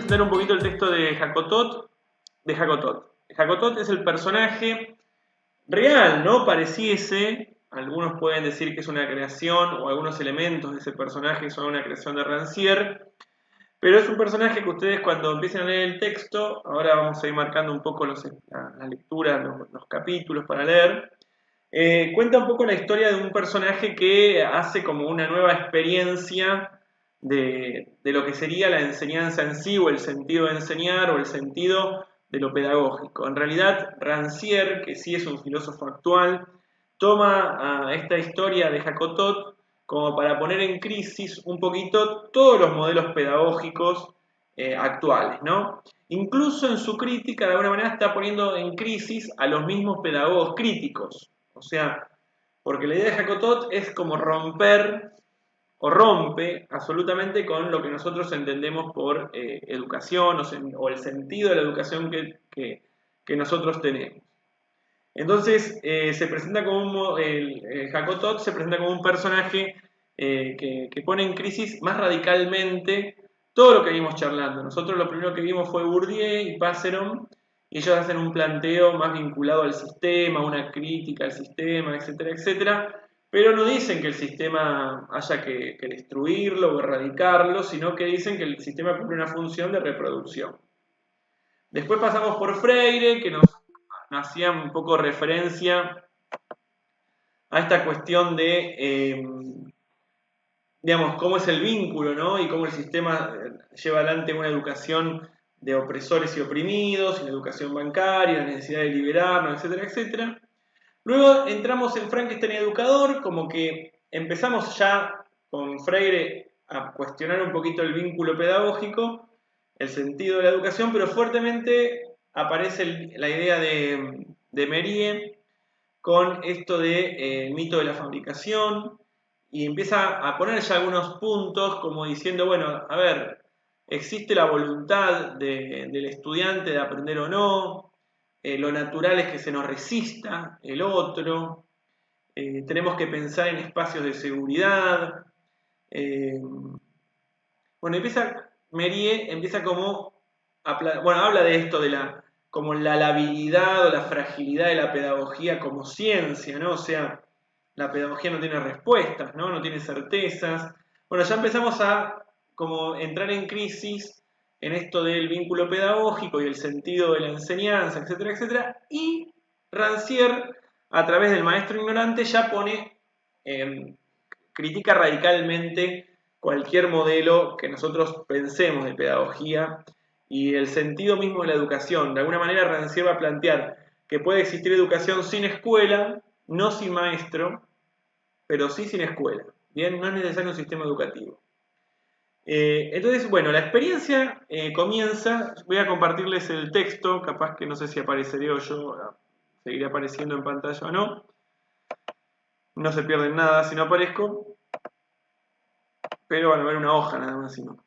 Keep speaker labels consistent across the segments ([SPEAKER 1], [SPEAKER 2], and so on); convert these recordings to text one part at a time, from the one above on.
[SPEAKER 1] presentar un poquito el texto de Jacotot. Jacotot es el personaje real, ¿no? Pareciese, algunos pueden decir que es una creación o algunos elementos de ese personaje son una creación de Rancière, pero es un personaje que ustedes cuando empiecen a leer el texto, ahora vamos a ir marcando un poco la lectura, los capítulos para leer, cuenta un poco la historia de un personaje que hace como una nueva experiencia de lo que sería la enseñanza en sí, o el sentido de enseñar, o el sentido de lo pedagógico. En realidad, Rancière, que sí es un filósofo actual, toma a esta historia de Jacotot como para poner en crisis un poquito todos los modelos pedagógicos actuales, ¿no? Incluso en su crítica, de alguna manera, está poniendo en crisis a los mismos pedagogos críticos. O sea, porque la idea de Jacotot es como romper o rompe absolutamente con lo que nosotros entendemos por educación o el sentido de la educación que nosotros tenemos. Entonces se presenta como Jacotot se presenta como un personaje que pone en crisis más radicalmente todo lo que vimos charlando. Nosotros lo primero que vimos fue Bourdieu y Passeron, y ellos hacen un planteo más vinculado al sistema, una crítica al sistema, etcétera, etcétera, pero no dicen que el sistema haya que destruirlo o erradicarlo, sino que dicen que el sistema cumple una función de reproducción. Después pasamos por Freire, que nos hacía un poco referencia a esta cuestión de, digamos, cómo es el vínculo, ¿no? Y cómo el sistema lleva adelante una educación de opresores y oprimidos, y la educación bancaria, la necesidad de liberarnos, etcétera, etcétera. Luego entramos en Frankenstein Educador, como que empezamos ya con Freire a cuestionar un poquito el vínculo pedagógico, el sentido de la educación, pero fuertemente aparece la idea de Mériès con esto de mito de la fabricación, y empieza a poner ya algunos puntos como diciendo, bueno, a ver, existe la voluntad del estudiante de aprender o no, lo natural es que se nos resista el otro, tenemos que pensar en espacios de seguridad. Bueno, Mériès empieza como, bueno, habla de esto, como la labilidad o la fragilidad de la pedagogía como ciencia, ¿no? O sea, la pedagogía no tiene respuestas, ¿no? No tiene certezas. Bueno, ya empezamos a como entrar en crisis en esto del vínculo pedagógico y el sentido de la enseñanza, etcétera, etcétera. Y Rancière, a través del maestro ignorante, ya pone, critica radicalmente cualquier modelo que nosotros pensemos de pedagogía y el sentido mismo de la educación. De alguna manera, Rancière va a plantear que puede existir educación sin escuela, no sin maestro, pero sí sin escuela. Bien, no es necesario un sistema educativo. Entonces, bueno, la experiencia comienza. Voy a compartirles el texto, capaz que no sé si apareceré o yo, seguiré apareciendo en pantalla o no. No se pierden nada si no aparezco, pero van a ver una hoja nada más si no.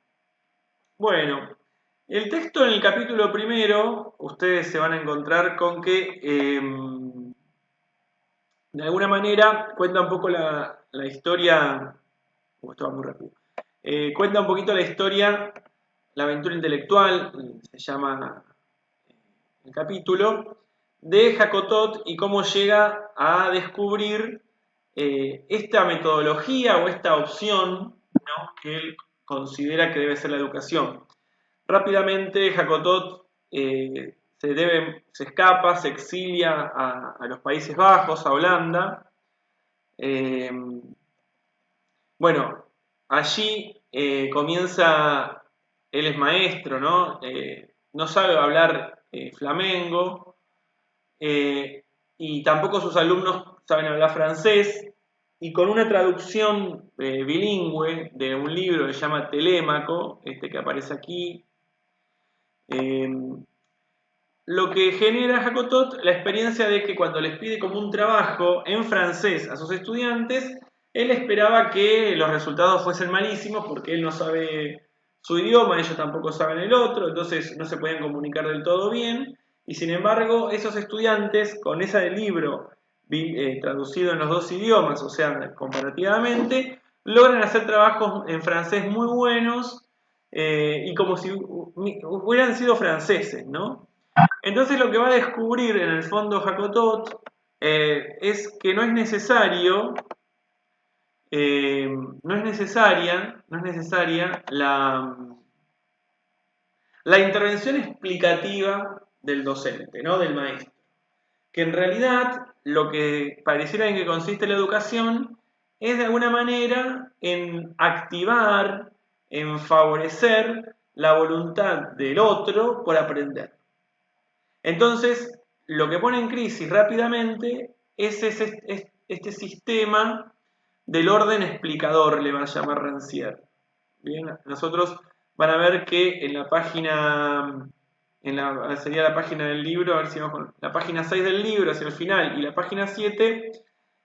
[SPEAKER 1] Bueno, el texto en el capítulo primero, ustedes se van a encontrar con que de alguna manera cuenta un poco la historia. Esto va muy rápido. Cuenta un poquito la historia, la aventura intelectual, se llama el capítulo, de Jacotot y cómo llega a descubrir esta metodología o esta opción, ¿no?, que él considera que debe ser la educación. Rápidamente Jacotot se escapa, se exilia a los Países Bajos, a Holanda. Bueno, allí comienza, él es maestro, ¿no? No sabe hablar flamengo, y tampoco sus alumnos saben hablar francés, y con una traducción bilingüe de un libro que se llama Telémaco, este que aparece aquí, lo que genera Jacotot la experiencia de que cuando les pide como un trabajo en francés a sus estudiantes, él esperaba que los resultados fuesen malísimos porque él no sabe su idioma, ellos tampoco saben el otro, entonces no se pueden comunicar del todo bien, y sin embargo esos estudiantes con ese libro traducido en los dos idiomas, o sea, comparativamente, logran hacer trabajos en francés muy buenos, y como si hubieran sido franceses, ¿no? Entonces lo que va a descubrir en el fondo Jacotot es que no es necesario, no es necesaria la intervención explicativa del docente, ¿no? Del maestro. Que en realidad lo que pareciera en que consiste la educación es de alguna manera en activar, en favorecer la voluntad del otro por aprender. Entonces, lo que pone en crisis rápidamente es este sistema del orden explicador, le va a llamar Rancière. Bien, nosotros van a ver que en la página, sería la página del libro, a ver si vamos con la página 6 del libro hacia el final y la página 7,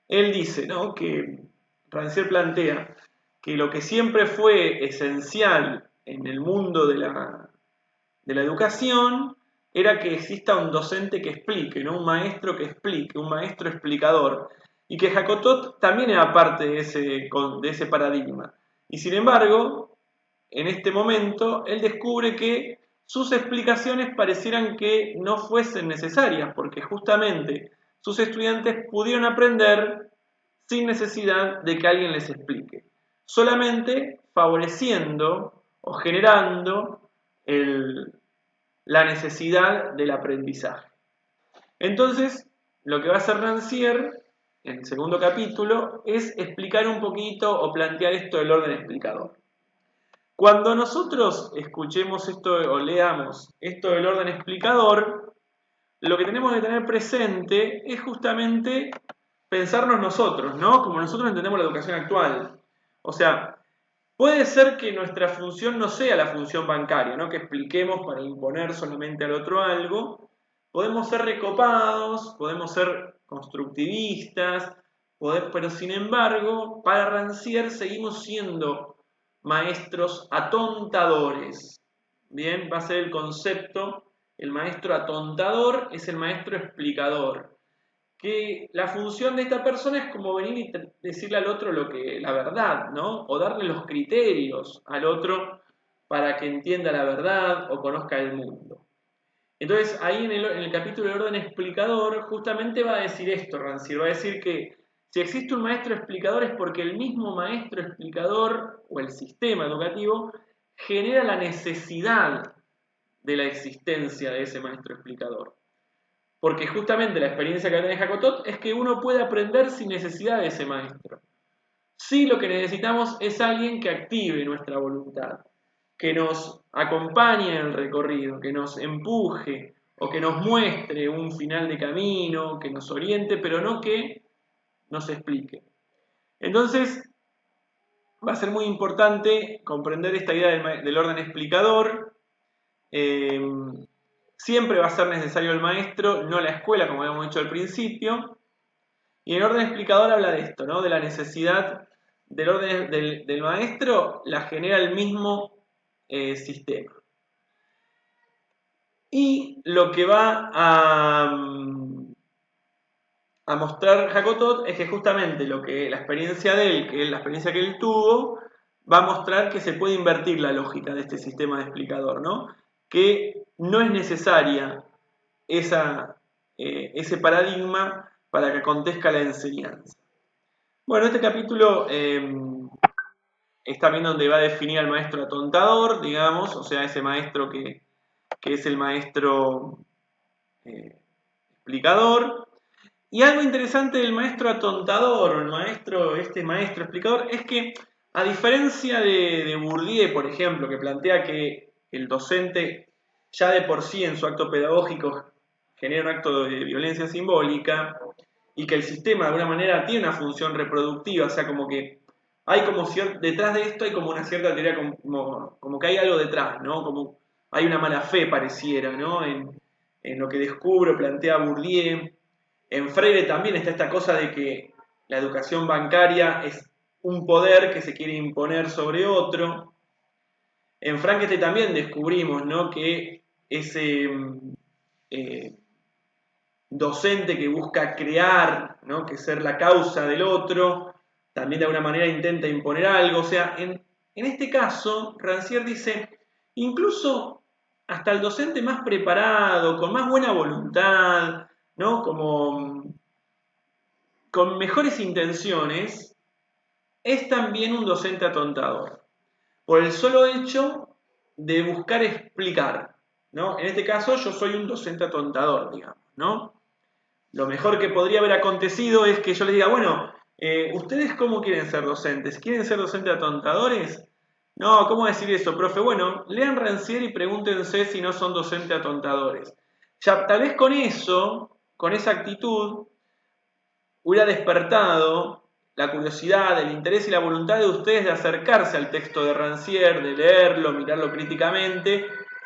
[SPEAKER 1] él dice, ¿no? Que Rancière plantea que lo que siempre fue esencial en el mundo de la educación era que exista un docente que explique, ¿no? Un maestro que explique, un maestro explicador. Y que Jacotot también era parte de ese paradigma. Y sin embargo, en este momento, él descubre que sus explicaciones parecieran que no fuesen necesarias, porque justamente sus estudiantes pudieron aprender sin necesidad de que alguien les explique, solamente favoreciendo o generando el, la necesidad del aprendizaje. Entonces, lo que va a hacer Rancière en el segundo capítulo es explicar un poquito o plantear esto del orden explicador. Cuando nosotros escuchemos esto o leamos esto del orden explicador, lo que tenemos que tener presente es justamente pensarnos nosotros, ¿no? Como nosotros entendemos la educación actual. O sea, puede ser que nuestra función no sea la función bancaria, ¿no? Que expliquemos para imponer solamente al otro algo. Podemos ser recopados, podemos ser constructivistas, pero sin embargo, para Rancière seguimos siendo maestros atontadores. Bien, va a ser el concepto, el maestro atontador es el maestro explicador, que la función de esta persona es como venir y decirle al otro la verdad, ¿no? O darle los criterios al otro para que entienda la verdad o conozca el mundo. Entonces, ahí en el capítulo de orden explicador, justamente va a decir esto, Rancière, va a decir que si existe un maestro explicador es porque el mismo maestro explicador o el sistema educativo genera la necesidad de la existencia de ese maestro explicador. Porque justamente la experiencia que tiene Jacotot es que uno puede aprender sin necesidad de ese maestro. Sí, lo que necesitamos es alguien que active nuestra voluntad, que nos acompañe en el recorrido, que nos empuje o que nos muestre un final de camino, que nos oriente, pero no que nos explique. Entonces, va a ser muy importante comprender esta idea del orden explicador. Siempre va a ser necesario el maestro, no la escuela, como habíamos dicho al principio. Y el orden explicador habla de esto, ¿no? De la necesidad del orden del maestro, la genera el mismo sistema. Y lo que va a mostrar Jacotot es que justamente la experiencia de él, que es la experiencia que él tuvo, va a mostrar que se puede invertir la lógica de este sistema de explicador, ¿no? Que no es necesaria ese paradigma para que acontezca la enseñanza. Bueno, este capítulo es también donde va a definir al maestro atontador, digamos, o sea, ese maestro que es el maestro explicador. Y algo interesante del maestro atontador, o este maestro explicador, es que a diferencia de Bourdieu, por ejemplo, que plantea que el docente ya de por sí en su acto pedagógico genera un acto de violencia simbólica y que el sistema de alguna manera tiene una función reproductiva, o sea, como que hay como detrás de esto hay como una cierta teoría, como que hay algo detrás, ¿no? Como hay una mala fe pareciera, ¿no? En lo que descubre, plantea Bourdieu. En Freire también está esta cosa de que la educación bancaria es un poder que se quiere imponer sobre otro. En Frankenstein también descubrimos, ¿no? Que ese docente que busca crear, ¿no? Que ser la causa del otro, también de alguna manera intenta imponer algo. O sea, en este caso, Rancière dice, incluso hasta el docente más preparado, con más buena voluntad, ¿no? Como con mejores intenciones, es también un docente atontador, por el solo hecho de buscar explicar, ¿no? En este caso yo soy un docente atontador, digamos, ¿no? Lo mejor que podría haber acontecido es que yo les diga, bueno, ¿ustedes cómo quieren ser docentes? ¿Quieren ser docentes atontadores? No, ¿cómo decir eso, profe? Bueno, lean Rancière y pregúntense si no son docentes atontadores. Ya, tal vez con eso, con esa actitud, hubiera despertado la curiosidad, el interés y la voluntad de ustedes de acercarse al texto de Rancière, de leerlo, mirarlo críticamente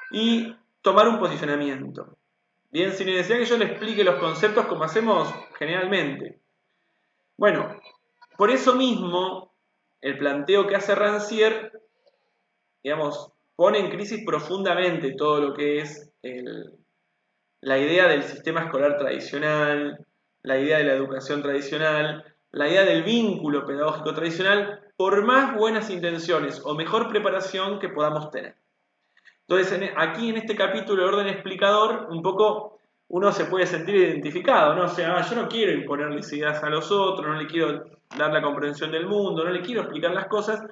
[SPEAKER 1] y tomar un posicionamiento. Bien, sin necesidad que yo le explique los conceptos como hacemos generalmente. Bueno, por eso mismo, el planteo que hace Rancière, digamos, pone en crisis profundamente todo lo que es la idea del sistema escolar tradicional, la idea de la educación tradicional, la idea del vínculo pedagógico tradicional, por más buenas intenciones o mejor preparación que podamos tener. Entonces, aquí en este capítulo de orden explicador, un poco uno se puede sentir identificado, ¿no? O sea, yo no quiero imponerles ideas a los otros, no le quiero dar la comprensión del mundo, no le quiero explicar las cosas,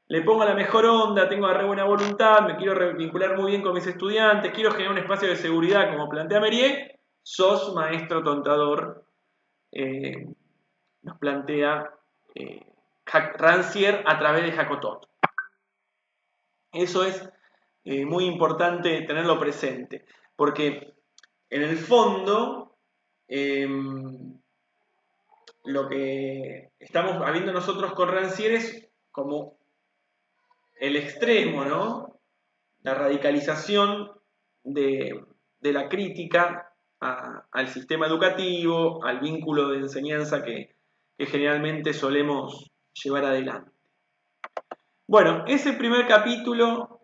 [SPEAKER 1] le pongo la mejor onda, tengo re buena voluntad, me quiero vincular muy bien con mis estudiantes, quiero generar un espacio de seguridad como plantea Mérier, sos maestro tontador, eh, nos plantea Rancière a través de Jacotot. Eso es muy importante tenerlo presente, porque en el fondo lo que estamos habiendo nosotros con Rancière es como el extremo, ¿no? La radicalización de la crítica al sistema educativo, al vínculo de enseñanza que generalmente solemos llevar adelante. Bueno, ese primer capítulo,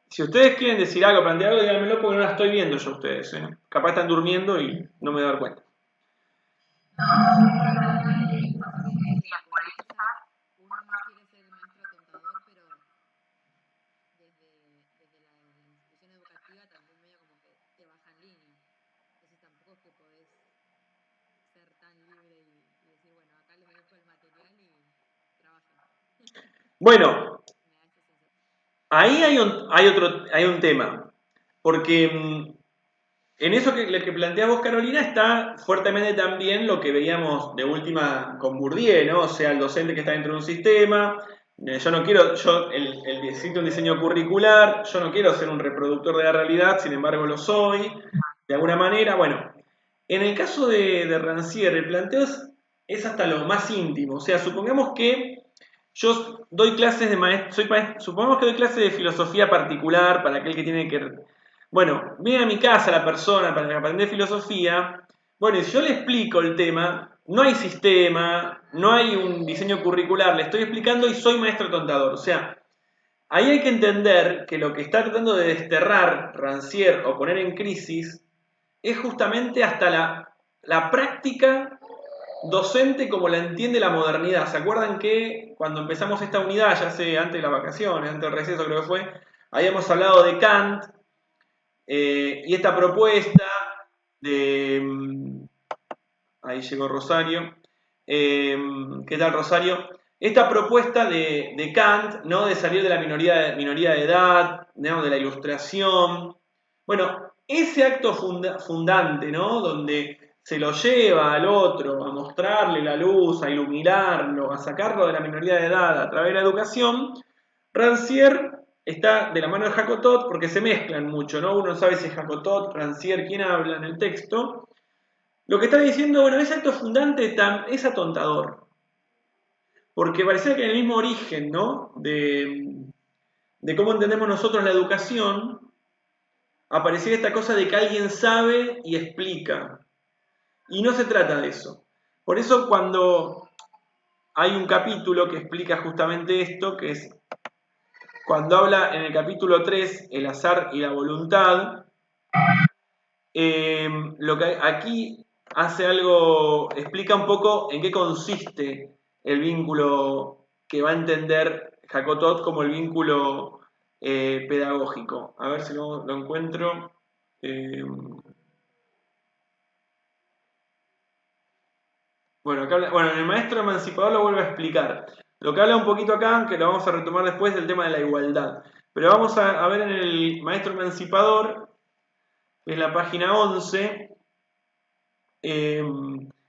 [SPEAKER 1] si ustedes quieren decir algo, plantear algo, díganmelo porque no la estoy viendo yo a ustedes. Capaz están durmiendo y no me doy cuenta. Bueno, ahí hay un tema, porque en eso que planteas vos, Carolina, está fuertemente también lo que veíamos de última con Bourdieu, ¿no? O sea, el docente que está dentro de un sistema. Yo no quiero, necesito un diseño curricular, yo no quiero ser un reproductor de la realidad, sin embargo lo soy, de alguna manera. Bueno, en el caso de Rancière, el planteo es hasta lo más íntimo. O sea, supongamos que yo doy clases de supongamos que doy clases de filosofía particular para aquel que tiene que. Bueno, viene a mi casa la persona para aprender filosofía. Bueno, y si yo le explico el tema, no hay sistema, no hay un diseño curricular, le estoy explicando y soy maestro tontador. O sea, ahí hay que entender que lo que está tratando de desterrar Rancière o poner en crisis es justamente hasta la práctica docente como la entiende la modernidad. ¿Se acuerdan que cuando empezamos esta unidad, ya sé, antes de las vacaciones, antes del receso creo que fue, habíamos hablado de Kant y esta propuesta de. Ahí llegó Rosario. ¿Qué tal, Rosario? Esta propuesta de Kant, ¿no? De salir de la minoría de edad, ¿no? De la ilustración. Bueno, ese acto fundante, ¿no? Donde se lo lleva al otro a mostrarle la luz, a iluminarlo, a sacarlo de la minoría de edad a través de la educación, Rancière está de la mano de Jacotot porque se mezclan mucho, ¿no? Uno no sabe si es Jacotot, Rancière, quién habla en el texto. Lo que está diciendo, bueno, ese acto fundante es atontador, porque parece que en el mismo origen, ¿no? De cómo entendemos nosotros la educación, aparecía esta cosa de que alguien sabe y explica. Y no se trata de eso. Por eso cuando hay un capítulo que explica justamente esto, que es cuando habla en el capítulo 3, el azar y la voluntad, lo que aquí hace algo, explica un poco en qué consiste el vínculo que va a entender Jacotot como el vínculo pedagógico. A ver si lo encuentro. Bueno, en el maestro emancipador lo vuelve a explicar. Lo que habla un poquito acá, que lo vamos a retomar después, del tema de la igualdad. Pero vamos a ver en el maestro emancipador, en la página 11,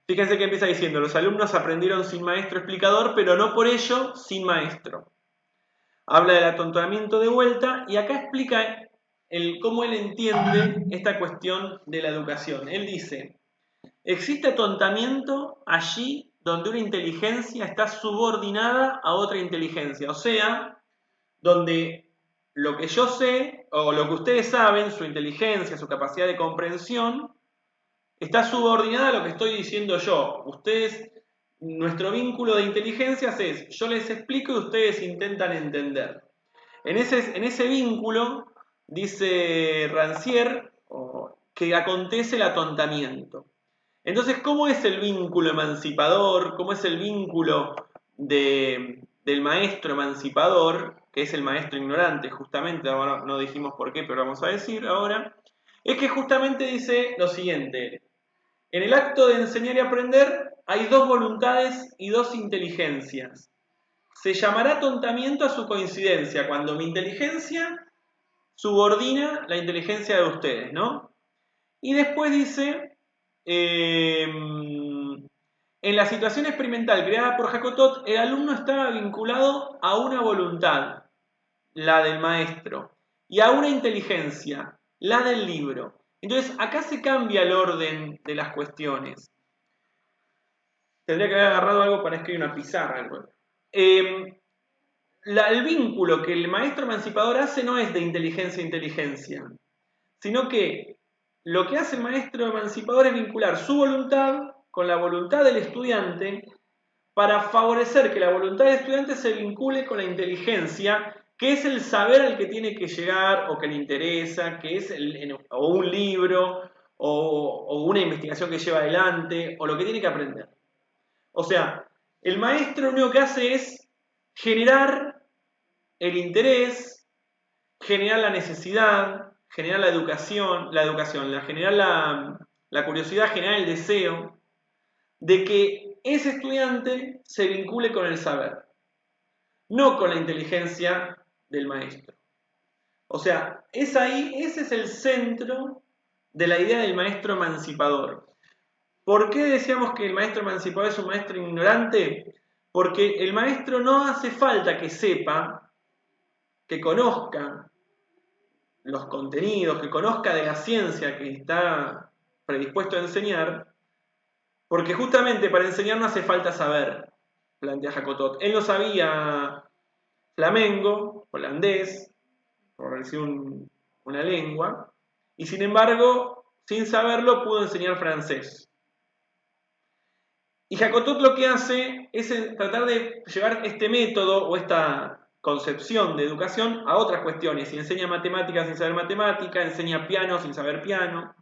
[SPEAKER 1] fíjense que empieza diciendo, los alumnos aprendieron sin maestro explicador, pero no por ello sin maestro. Habla del atontamiento de vuelta y acá explica cómo él entiende esta cuestión de la educación. Él dice, existe atontamiento allí donde una inteligencia está subordinada a otra inteligencia, o sea, donde lo que yo sé o lo que ustedes saben, su inteligencia, su capacidad de comprensión, está subordinada a lo que estoy diciendo yo. Ustedes, nuestro vínculo de inteligencias es, yo les explico y ustedes intentan entender. En ese vínculo, dice Rancière, que acontece el atontamiento. Entonces, ¿cómo es el vínculo emancipador? ¿Cómo es el vínculo del maestro emancipador, que es el maestro ignorante, justamente, ahora no dijimos por qué, pero vamos a decir ahora? Es que justamente dice lo siguiente, en el acto de enseñar y aprender hay dos voluntades y dos inteligencias. Se llamará atontamiento a su coincidencia, cuando mi inteligencia subordina la inteligencia de ustedes, ¿no? Y después dice, en la situación experimental creada por Jacotot, el alumno estaba vinculado a una voluntad, la del maestro, y a una inteligencia, la del libro. Entonces, acá se cambia el orden de las cuestiones. Tendría que haber agarrado algo para escribir una pizarra. El vínculo que el maestro emancipador hace no es de inteligencia a inteligencia, sino que lo que hace el maestro emancipador es vincular su voluntad con la voluntad del estudiante para favorecer que la voluntad del estudiante se vincule con la inteligencia, que es el saber al que tiene que llegar o que le interesa, que es o un libro o una investigación que lleva adelante o lo que tiene que aprender. O sea, el maestro lo único que hace es generar el interés, generar la necesidad, generar la educación, generar la curiosidad, generar el deseo de que ese estudiante se vincule con el saber, no con la inteligencia del maestro. O sea, ese es el centro de la idea del maestro emancipador. ¿Por qué decíamos que el maestro emancipador es un maestro ignorante? Porque el maestro no hace falta que sepa, que conozca los contenidos, que conozca de la ciencia que está predispuesto a enseñar, porque justamente para enseñar no hace falta saber, plantea Jacotot. Él no sabía flamengo, holandés, por decir una lengua, y sin embargo, sin saberlo, pudo enseñar francés. Y Jacotot lo que hace es tratar de llevar este método o esta concepción de educación a otras cuestiones. Si enseña matemáticas sin saber matemática, enseña piano sin saber piano.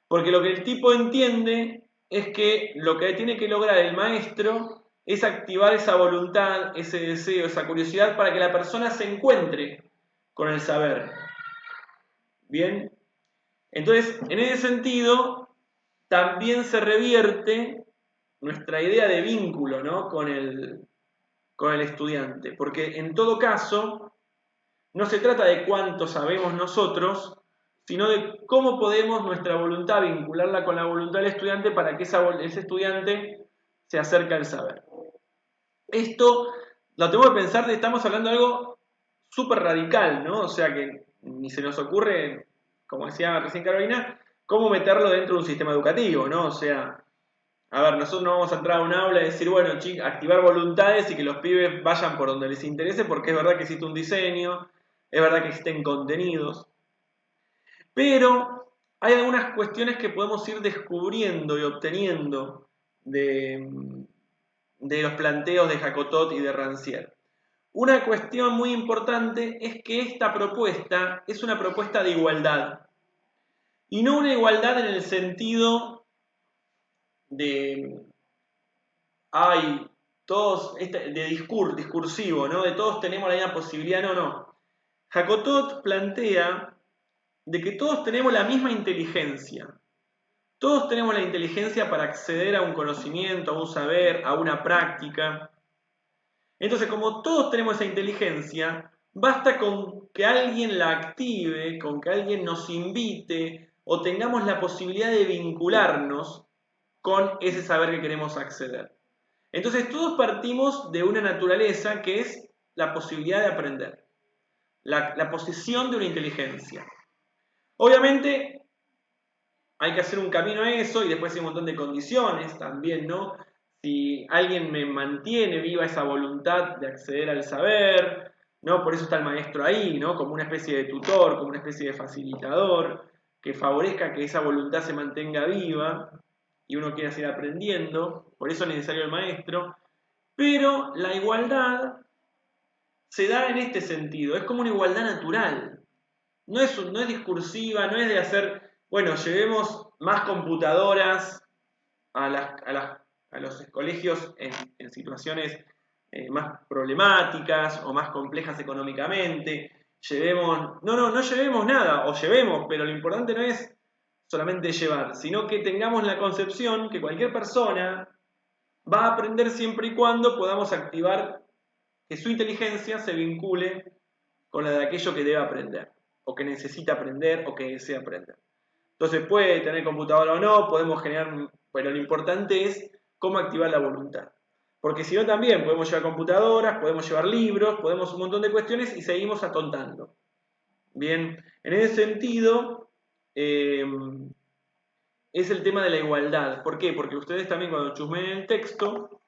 [SPEAKER 1] Porque lo que el tipo entiende es que lo que tiene que lograr el maestro es activar esa voluntad, ese deseo, esa curiosidad para que la persona se encuentre con el saber. ¿Bien? Entonces, en ese sentido, también se revierte nuestra idea de vínculo, ¿no? con el estudiante. Porque en todo caso, no se trata de cuánto sabemos nosotros, sino de cómo podemos nuestra voluntad vincularla con la voluntad del estudiante para que ese estudiante se acerque al saber. Esto lo tengo que pensar, estamos hablando de algo súper radical, ¿no? O sea que ni se nos ocurre, como decía recién Carolina, cómo meterlo dentro de un sistema educativo, ¿no? O sea, a ver, nosotros no vamos a entrar a un aula y decir, bueno, chicos, activar voluntades y que los pibes vayan por donde les interese, porque es verdad que existe un diseño, es verdad que existen contenidos, pero hay algunas cuestiones que podemos ir descubriendo y obteniendo de los planteos de Jacotot y de Rancière. Una cuestión muy importante es que esta propuesta es una propuesta de igualdad, y no una igualdad en el sentido de hay discursivo, ¿no? De todos tenemos la misma posibilidad, no. Jacotot plantea de que todos tenemos la misma inteligencia. Todos tenemos la inteligencia para acceder a un conocimiento, a un saber, a una práctica. Entonces, como todos tenemos esa inteligencia, basta con que alguien la active, con que alguien nos invite o tengamos la posibilidad de vincularnos con ese saber que queremos acceder. Entonces, todos partimos de una naturaleza que es la posibilidad de aprender, la posesión de una inteligencia. Obviamente, hay que hacer un camino a eso y después hay un montón de condiciones también, ¿no? Si alguien me mantiene viva esa voluntad de acceder al saber, ¿no? Por eso está el maestro ahí, ¿no? Como una especie de tutor, como una especie de facilitador, que favorezca que esa voluntad se mantenga viva y uno quiera seguir aprendiendo, por eso es necesario el maestro, pero la igualdad se da en este sentido, es como una igualdad natural, no es discursiva, no es de hacer, bueno, llevemos más computadoras a los colegios en situaciones más problemáticas o más complejas económicamente. No llevemos nada, o llevemos, pero lo importante no es solamente llevar, sino que tengamos la concepción que cualquier persona va a aprender siempre y cuando podamos activar que su inteligencia se vincule con la de aquello que debe aprender, o que necesita aprender, o que desea aprender. Entonces puede tener computadora o no, podemos generar, pero lo importante es cómo activar la voluntad. Porque si no también podemos llevar computadoras, podemos llevar libros, podemos un montón de cuestiones y seguimos atontando. Bien, en ese sentido es el tema de la igualdad. ¿Por qué? Porque ustedes también cuando chusmeen el texto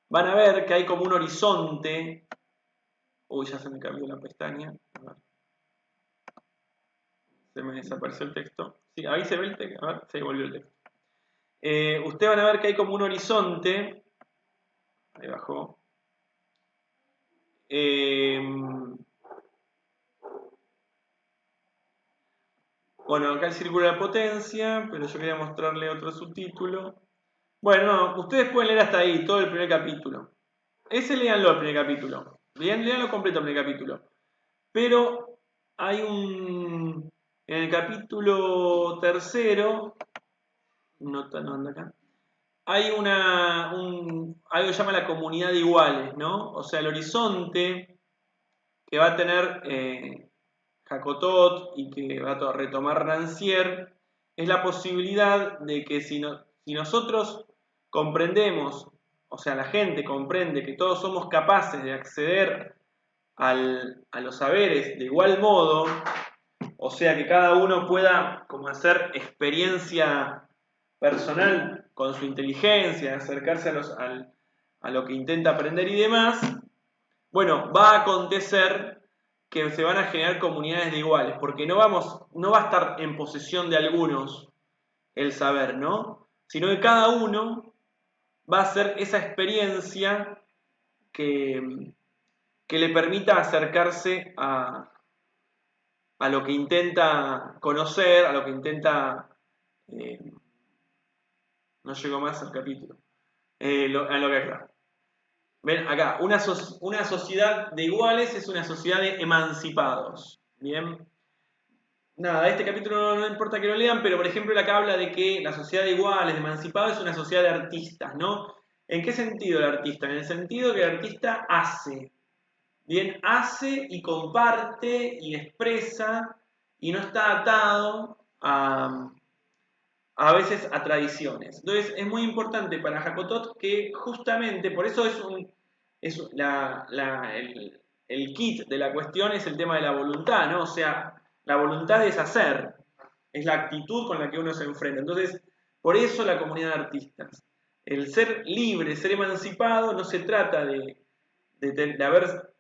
[SPEAKER 1] van a ver que hay como un horizonte. Uy, ya se me cambió la pestaña. A ver. Se me desapareció el texto. Sí, ahí se ve el texto. A ver, se volvió el texto. Ustedes van a ver que hay como un horizonte. Ahí bajó. Bueno, acá el círculo de la potencia, pero yo quería mostrarle otro subtítulo. Bueno, no, ustedes pueden leer hasta ahí, todo el primer capítulo. Ese léanlo el primer capítulo. Léanlo completo el primer capítulo. Pero hay un... En el capítulo tercero... No anda acá. Hay algo que se llama la comunidad de iguales, ¿no? O sea, el horizonte que va a tener Jacotot y que va a retomar Rancière es la posibilidad de que si nosotros comprendemos, o sea, la gente comprende que todos somos capaces de acceder a los saberes de igual modo, o sea, que cada uno pueda como hacer experiencia personal con su inteligencia, acercarse a lo que intenta aprender y demás, bueno, va a acontecer que se van a generar comunidades de iguales, porque no va a estar en posesión de algunos el saber, ¿no? Sino que cada uno va a hacer esa experiencia que le permita acercarse a lo que intenta conocer, a lo que intenta... no llego más al capítulo. A lo que acá. Ven, acá, una sociedad de iguales es una sociedad de emancipados. Bien. Nada, este capítulo no importa que lo lean, pero por ejemplo acá habla de que la sociedad de iguales, de emancipados, es una sociedad de artistas, ¿no? ¿En qué sentido el artista? En el sentido que el artista hace. Bien, hace y comparte y expresa y no está atado a veces a tradiciones. Entonces es muy importante para Jacotot que justamente, por eso el kit de la cuestión es el tema de la voluntad, ¿no? O sea, la voluntad es hacer, es la actitud con la que uno se enfrenta. Entonces, por eso la comunidad de artistas. El ser libre, ser emancipado, no se trata de haber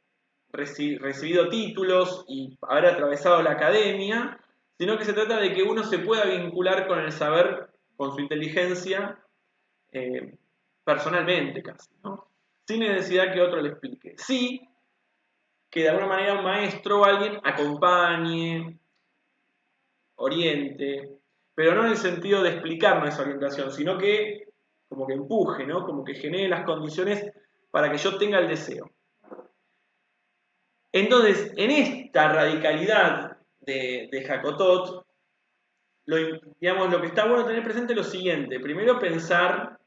[SPEAKER 1] recibido títulos y haber atravesado la academia, sino que se trata de que uno se pueda vincular con el saber, con su inteligencia, personalmente casi, ¿no? Sin necesidad que otro le explique. Sí, que de alguna manera un maestro o alguien acompañe, oriente, pero no en el sentido de explicarnos esa orientación, sino que, como que empuje, ¿no? Como que genere las condiciones para que yo tenga el deseo. Entonces, en esta radicalidad de Jacotot, digamos, lo que está bueno tener presente es lo siguiente. Primero pensar,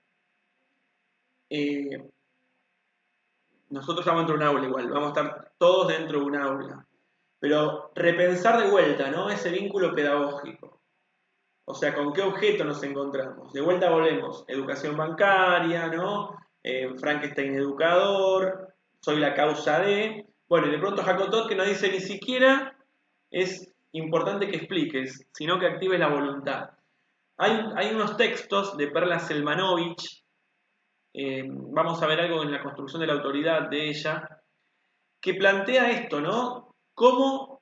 [SPEAKER 1] nosotros estamos dentro de un aula igual, vamos a estar todos dentro de un aula, pero repensar de vuelta, ¿no? Ese vínculo pedagógico. O sea, ¿con qué objeto nos encontramos? De vuelta volvemos, educación bancaria, ¿no? Frankenstein educador, soy la causa de... Bueno, y de pronto Jacotot que nos dice ni siquiera es importante que expliques, sino que actives la voluntad. Hay unos textos de Perla Selmanovich, vamos a ver algo en la construcción de la autoridad de ella, que plantea esto, ¿no? ¿Cómo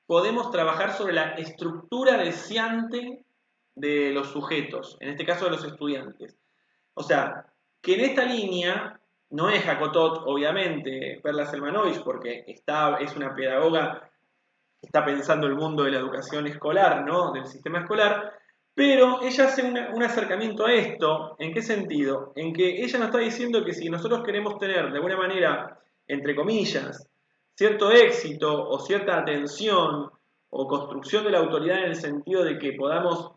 [SPEAKER 1] podemos trabajar sobre la estructura deseante de los sujetos, en este caso de los estudiantes? O sea, que en esta línea no es Jacotot, obviamente, Perla Selmanovich, porque es una pedagoga que está pensando el mundo de la educación escolar, ¿no? Del sistema escolar, pero ella hace un acercamiento a esto. ¿En qué sentido? En que ella nos está diciendo que si nosotros queremos tener de alguna manera, entre comillas, cierto éxito o cierta atención o construcción de la autoridad en el sentido de que podamos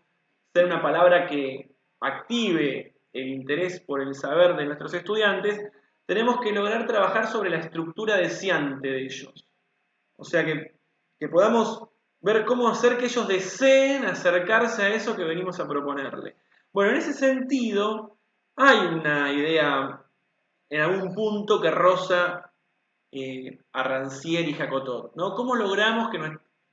[SPEAKER 1] ser una palabra que active el interés por el saber de nuestros estudiantes, tenemos que lograr trabajar sobre la estructura deseante de ellos. O sea que podamos ver cómo hacer que ellos deseen acercarse a eso que venimos a proponerle. Bueno, en ese sentido, hay una idea en algún punto que roza a Rancière y Jacotot, ¿no? ¿Cómo logramos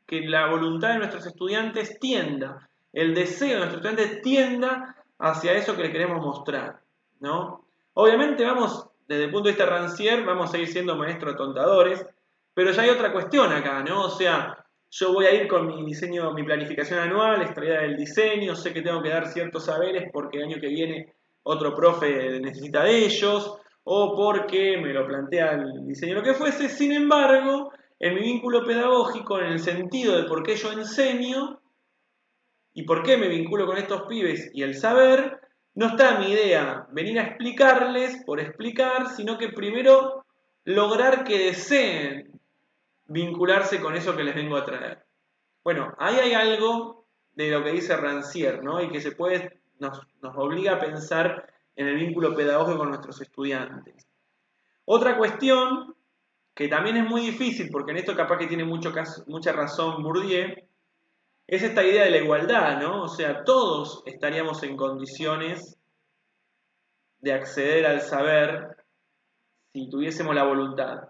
[SPEAKER 1] que la voluntad de nuestros estudiantes tienda, el deseo de nuestros estudiantes tienda hacia eso que les queremos mostrar, ¿no? Obviamente vamos, desde el punto de vista Rancière, vamos a ir siendo maestros tontadores, pero ya hay otra cuestión acá, ¿no? O sea, yo voy a ir con mi diseño, mi planificación anual, extraída del diseño, sé que tengo que dar ciertos saberes porque el año que viene otro profe necesita de ellos, o porque me lo plantea el diseño lo que fuese. Sin embargo, en mi vínculo pedagógico, en el sentido de por qué yo enseño y por qué me vinculo con estos pibes y el saber, no está mi idea venir a explicarles por explicar, sino que primero lograr que deseen vincularse con eso que les vengo a traer. Bueno, ahí hay algo de lo que dice Rancière, ¿no? Y que nos obliga a pensar en el vínculo pedagógico con nuestros estudiantes. Otra cuestión, que también es muy difícil, porque en esto capaz que tiene mucha razón Bourdieu, es esta idea de la igualdad, ¿no? O sea, todos estaríamos en condiciones de acceder al saber si tuviésemos la voluntad.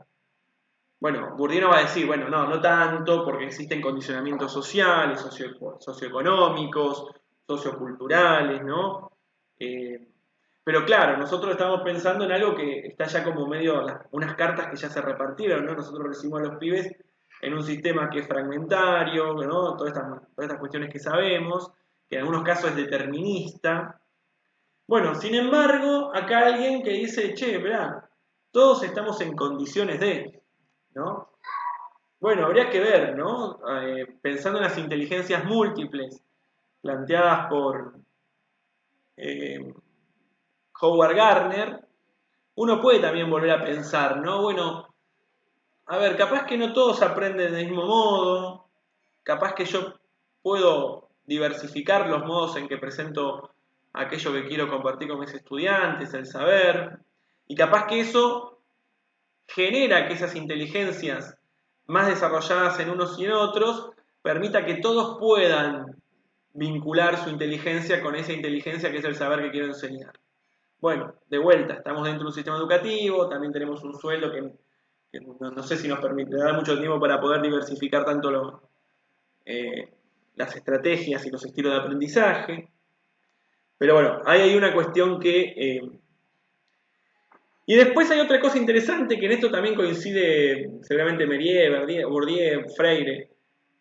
[SPEAKER 1] Bueno, Bourdieu no va a decir, bueno, no tanto, porque existen condicionamientos sociales, socioeconómicos, socioculturales, ¿no? Pero claro, nosotros estamos pensando en algo que está ya como medio, unas cartas que ya se repartieron, ¿no? Nosotros recibimos a los pibes en un sistema que es fragmentario, ¿no? Todas estas cuestiones que sabemos, que en algunos casos es determinista. Bueno, sin embargo, acá hay alguien que dice, che, esperá, todos estamos en condiciones de, ¿no? Bueno, habría que ver, ¿no? Pensando en las inteligencias múltiples planteadas por Howard Gardner, uno puede también volver a pensar, ¿no? Bueno, a ver, capaz que no todos aprenden del mismo modo, capaz que yo puedo diversificar los modos en que presento aquello que quiero compartir con mis estudiantes, el saber, y capaz que eso genera que esas inteligencias más desarrolladas en unos y en otros permita que todos puedan vincular su inteligencia con esa inteligencia que es el saber que quiero enseñar. Bueno, de vuelta, estamos dentro de un sistema educativo, también tenemos un sueldo que no sé si nos permitirá mucho tiempo para poder diversificar tanto las estrategias y los estilos de aprendizaje. Pero bueno, ahí hay una cuestión que... y después hay otra cosa interesante, que en esto también coincide seguramente Méliès, Bourdieu, Freire.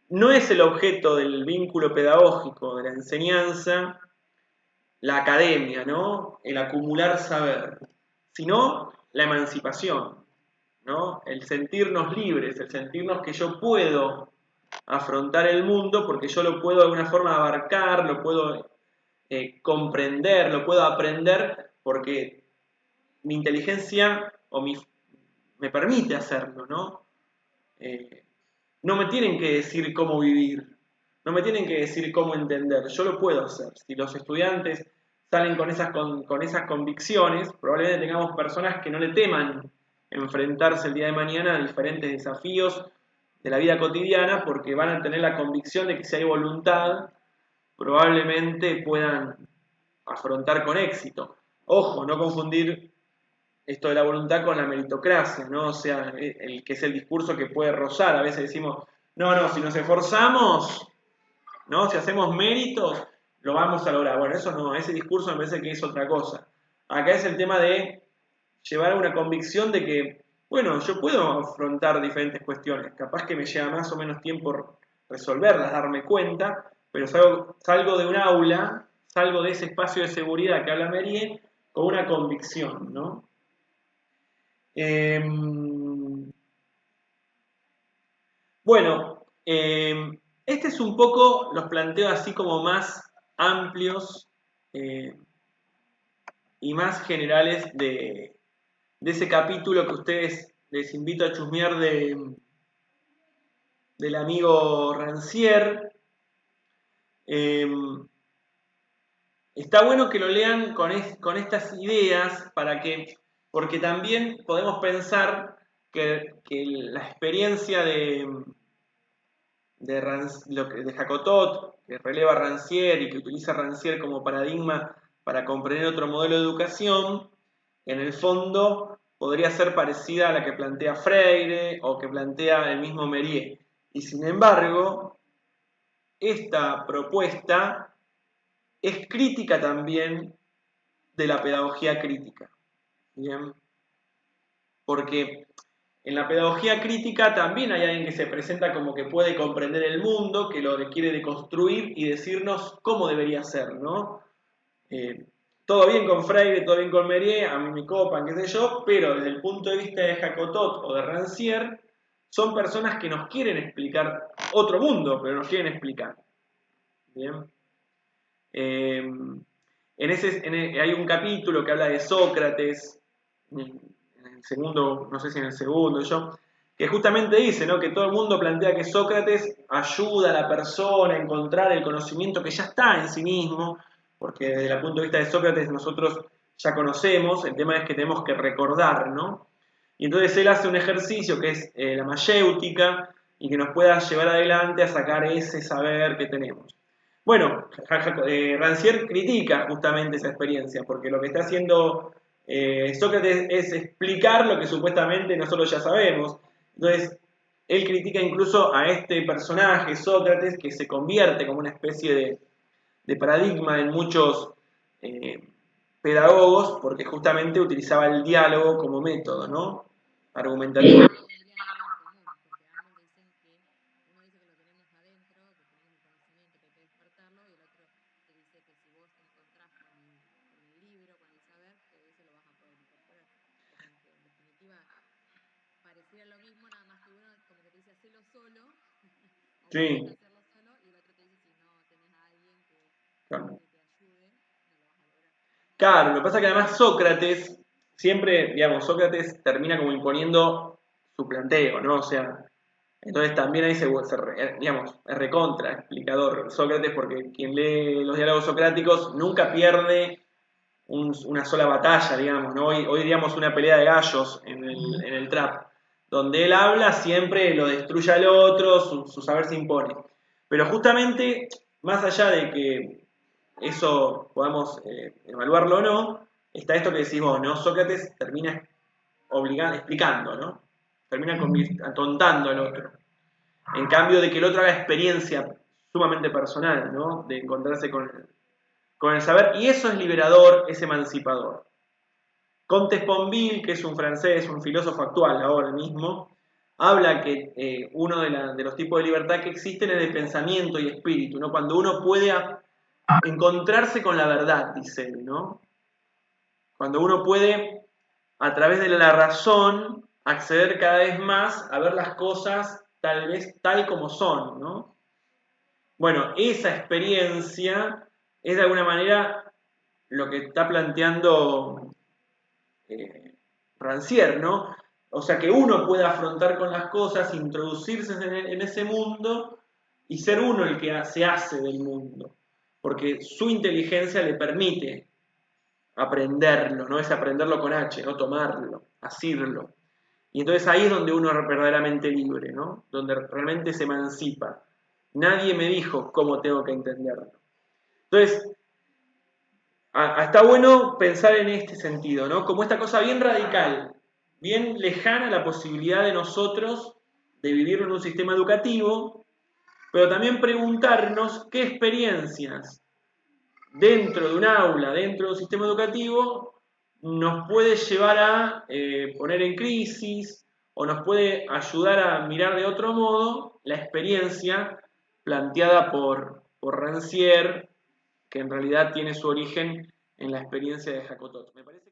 [SPEAKER 1] No es el objeto del vínculo pedagógico, de la enseñanza, la academia, ¿no? El acumular saber, sino la emancipación, ¿no? El sentirnos libres, el sentirnos que yo puedo afrontar el mundo porque yo lo puedo de alguna forma abarcar, lo puedo comprender, lo puedo aprender porque mi inteligencia me permite hacerlo, ¿no? No me tienen que decir cómo vivir, no me tienen que decir cómo entender, yo lo puedo hacer. Si los estudiantes salen con esas convicciones, probablemente tengamos personas que no le teman enfrentarse el día de mañana a diferentes desafíos de la vida cotidiana, porque van a tener la convicción de que si hay voluntad, probablemente puedan afrontar con éxito. Ojo, no confundir esto de la voluntad con la meritocracia, ¿no? O sea, el que es el discurso que puede rozar. A veces decimos, no, si nos esforzamos, ¿no? Si hacemos méritos, lo vamos a lograr. Bueno, eso no, ese discurso me parece que es otra cosa. Acá es el tema de llevar a una convicción de que, bueno, yo puedo afrontar diferentes cuestiones. Capaz que me lleva más o menos tiempo resolverlas, darme cuenta, pero salgo de un aula, salgo de ese espacio de seguridad que habla Merie, con una convicción, ¿no? Bueno, este es un poco, los planteo así como más amplios eh, y más generales de ese capítulo que ustedes les invito a chusmear del amigo Rancière. Está bueno que lo lean con estas ideas porque también podemos pensar que la experiencia de Jacotot, que releva Rancière y que utiliza Rancière como paradigma para comprender otro modelo de educación, en el fondo podría ser parecida a la que plantea Freire o que plantea el mismo Mériès. Y sin embargo, esta propuesta es crítica también de la pedagogía crítica. ¿Bien? Porque en la pedagogía crítica también hay alguien que se presenta como que puede comprender el mundo, que lo quiere deconstruir y decirnos cómo debería ser, ¿no? Todo bien con Freire, todo bien con Mériès, a mí me copan, qué sé yo, pero desde el punto de vista de Jacotot o de Rancière, son personas que nos quieren explicar otro mundo, pero nos quieren explicar. ¿Bien? Hay un capítulo que habla de Sócrates, en el segundo, no sé si en el segundo yo, que justamente dice, ¿no?, que todo el mundo plantea que Sócrates ayuda a la persona a encontrar el conocimiento que ya está en sí mismo, porque desde el punto de vista de Sócrates nosotros ya conocemos, el tema es que tenemos que recordar, ¿no? Y entonces él hace un ejercicio que es la mayéutica y que nos pueda llevar adelante a sacar ese saber que tenemos. Bueno, Rancière critica justamente esa experiencia, porque lo que está haciendo Sócrates es explicar lo que supuestamente nosotros ya sabemos. Entonces, él critica incluso a este personaje, Sócrates, que se convierte como una especie de paradigma en muchos eh, pedagogos, porque justamente utilizaba el diálogo como método, ¿no? Argumentativo. Sí. Claro. Claro, lo que pasa es que además Sócrates, siempre, digamos, Sócrates termina como imponiendo su planteo, ¿no? O sea, entonces también ahí digamos, es recontra explicador Sócrates, porque quien lee los diálogos socráticos nunca pierde una sola batalla, digamos, ¿no? Hoy diríamos una pelea de gallos en el trap, donde él habla siempre lo destruye al otro, su saber se impone. Pero justamente, más allá de que eso podamos evaluarlo o no, está esto que decís vos, ¿no? Sócrates termina explicando, ¿no? Termina atontando al otro. En cambio de que el otro haga experiencia sumamente personal, ¿no? De encontrarse con el saber, y eso es liberador, es emancipador. Comte Sponville, que es un francés, un filósofo actual ahora mismo, habla que uno de los tipos de libertad que existen es de pensamiento y espíritu, ¿no? Cuando uno puede encontrarse con la verdad, dice él, ¿no? Cuando uno puede, a través de la razón, acceder cada vez más a ver las cosas tal vez tal como son, ¿no? Bueno, esa experiencia es de alguna manera lo que está planteando Rancière, ¿no? O sea, que uno pueda afrontar con las cosas, introducirse en ese mundo y ser uno el que se hace del mundo, porque su inteligencia le permite aprenderlo, no es aprenderlo con H, no tomarlo, asirlo. Y entonces ahí es donde uno es verdaderamente libre, ¿no? Donde realmente se emancipa. Nadie me dijo cómo tengo que entenderlo. Entonces, está bueno pensar en este sentido, ¿no? Como esta cosa bien radical, bien lejana a la posibilidad de nosotros de vivir en un sistema educativo, pero también preguntarnos qué experiencias dentro de un aula, dentro de un sistema educativo, nos puede llevar a poner en crisis o nos puede ayudar a mirar de otro modo la experiencia planteada por Rancière, que en realidad tiene su origen en la experiencia de Jacotot. Me parece